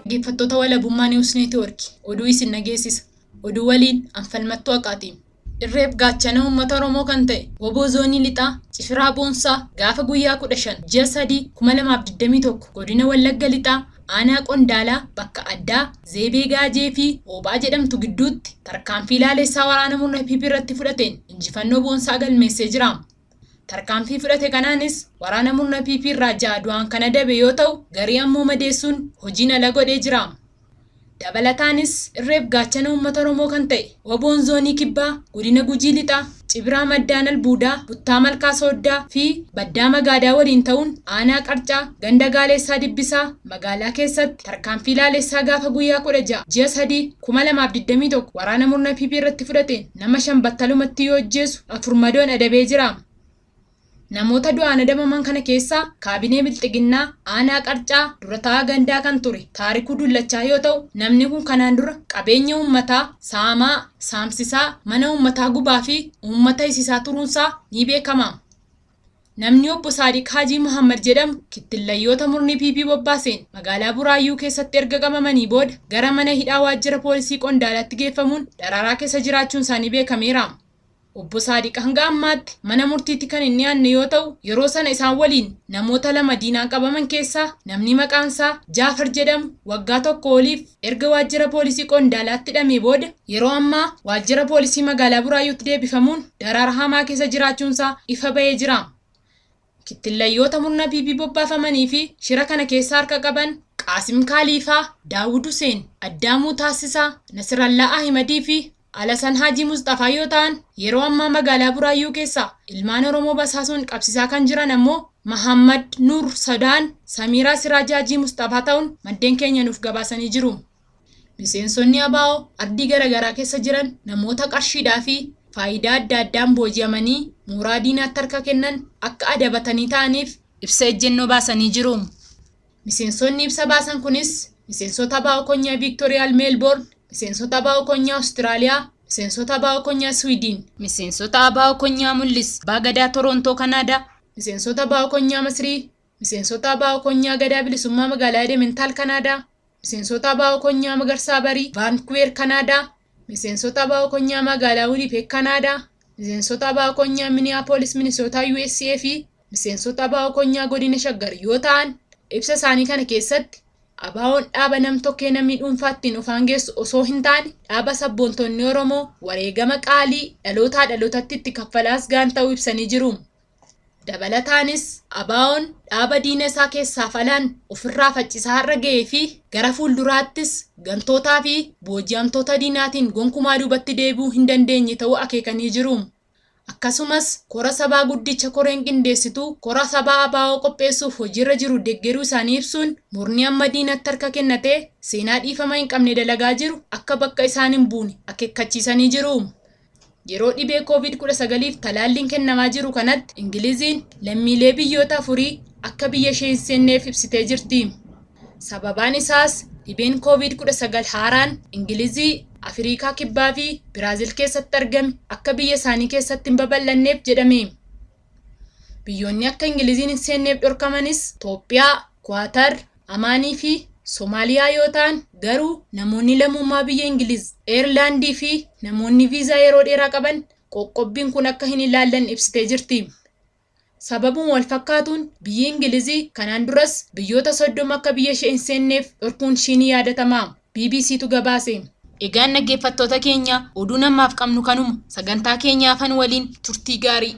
Geeffattoota walabummaa News Network oduu isin nageessisa. Oduu waliin anfalmattuu Aqaatiin. Irreef gaachana uummata Oromoo kan ta'e Woboo Zoonii Lixaa Cifiraa Boonsaa gaafa guyyaa 15 ji'a 3 2021 godina Wallagga Lixaa aanaa Qondaalaa bakka addaa Zeebee Gaajee fi Oobaa jedhamtu gidduutti tarkaanfii laalessaa waraana murna PP irratti fudhateen injifannoo Boonsaa galmeessee jira. Tarkaanfii fudhate kanaanis waraana murna PP irraa du'aan kan adabe yoo ta'u garii ammoo madeessuun hojiin ala godhee jira. Dabalataanis irreef gaachana uummata Oromoo kan ta'e Woboon Zoonii Kibbaa godina Gujii Lixaa Cibiraa Maddaan Albuudaa Buttaa Malkaa Sooddaa fi Baddaa Magaadaa waliin ta'uun aanaa Qarcaa ganda Gaaleessaa Dibbisaa magaalaa keessatti tarkaanfii laalessaa gaafa guyyaa 16 ji'a 3 2021 waraana murna PP irratti fudhateen nama 5 battalumatti yoo ajjeesu 4 madoon adabee jira. Namoota du'aan adabaman kana keessaa kaabinee bilxiginnaa aanaa Qarcaa durataa gandaa kan ture Taarikuu Dullachaa yoo ta'u namni kun kanaan dura qabeenya uummataa saamaa, saamsisaa, mana uummataa gubaa fi uummata hisiisaa turuunsaa ni beekama. Namni obbo Saadiq Haajii Muhammad jedhamu kittillayyoota murni PP bobbaaseen magaalaa Buraayyuu keessatti erga qabamanii booda gara mana hidhaa waajjira poolisii Qondaalaatti geeffamuun daraaraa keessa jiraachuun isaanii beekameera. Obbo Saadiq hanga ammaatti mana murtiitti kan inni aanne yoo ta'u yeroo sana isaan waliin namoota 2 diinaan qabaman keessaa namni maqaan isaa Jaafar jedhamu waggaa 1 oliif erga waajjira poolisii Qondaalaatti hidhamee booda yeroo ammaa waajjira poolisii magaalaa Buraayyuutti deebifamuun daraaraa hamaa keessa jiraachuunsaa ifa ba'ee jira. Kittillayyoota murna PP bobbaafamanii fi shira kana keessa harka qaban Qaasim Kaaliifaa, Daawud Huseen, Addaamuu Taasisaa, Nasrallaa Ahimadii fi Alasan Haji Mustafaa yoo ta'an yeroo ammaa magaalaa Buraayyuu keessaa ilmaan Oromoo basaasuun qabsiisaa kan jiran ammoo Muhammad Nur Sadaan, Samiraa Siraaj Haji Mustafaa ta'uun maddeen keenya nuuf gabaasanii jiru. Miseensonni ABO ardii garaagaraa keessa jiran namoota qarshiidhaa fi faayidaa adda addaan booji'amanii mooraa diinaatti harka kennan akka adabatanii ta'aniif ibsa ejjennoo baasanii jiru. Miseensonni ibsa baasan kunis miseensota ABO konyaa Victorial Melbourne, miseensota ABO konyaa Austraaliyaa, miseensota ABO konyaa Sweden, miseensota ABO konyaa Mul'is Baagadaa Toronto Kanaadaa, miseensota ABO konyaa Masrii, miseensota ABO konyaa Gadaa Bilisummaa magaalaa Edmonton Kanaadaa, miseensota ABO konyaa Magarsaa Barii Vancouver Kanaadaa, miseensota ABO konyaa magaalaa Winnipeg Kanaadaa, miseensota ABO konyaa Minneapolis Minnesota USA fi miseensota ABO konyaa godina Shaggar yoo ta'an ibsa isaanii kana keessatti ABO'n dhaaba nam-tokkee namni dhuunfaattiin ufaan geessu osoo hin taane dhaaba sabboontonni Oromoo wareegama qaalii dhalootaa dhalootatti itti kaffalaas gaan ta'uu ibsanii jiru. Dabalataanis ABO'n dhaaba diina isaa keessaa falaan ofirraa faccisaa har'a ga'ee fi gara fuulduraattis gantootaa fi booji'amtoota diinaatiin gonkumaa duubatti deebi'uu hin dandeenye ta'uu akeekanii jiru. Akkasumas kora sabaa guddicha koreen qindeessituu kora sabaa ABO qopheessuuf hojiirra jiru deeggaruu isaanii ibsuun murni amma diinatti harka kennatee seenaa dhiifama hin qabne dalagaa jiru akka bakka isaan hin buune akeekkachiisanii jiru. Yeroo dhibee COVID-19f talaalliin kennamaa jiru kanatti Ingiliziin lammiilee biyyoota 4 akka biyya ishee hin seenneef ibsitee jirti. Sababaan isaas dhibeen COVID-19 haaraan Ingilizii, Afrikaa Kibbaa fi Biraazil keessatti argame akka biyya isaanii keessatti hin babal'anneef jedhame. Biyyoonni akka Ingiliziin hin seenneef dhorkamanis Itoophiyaa, Kwaatar, Amaanii fi Soomaaliyaa yoo ta'an garuu namoonni lammummaa biyya Ingiliz, Eerlaandii fi namoonni viizaa yeroo dheeraa qaban qoqqobbiin kun akka hin ilaallan ibsitee jirti. Sababuma wal fakkaatuun biyyi Ingilizii kanaan duras biyyoota 30 akka biyya ishee hin seenneef dhorkuun ishii ni yaadatama. BBCtu gabaase. Egaan dhaggeeffattoota keenya oduu namaaf qabnu kanuma sagantaa keenyaafan waliin turtii gaarii.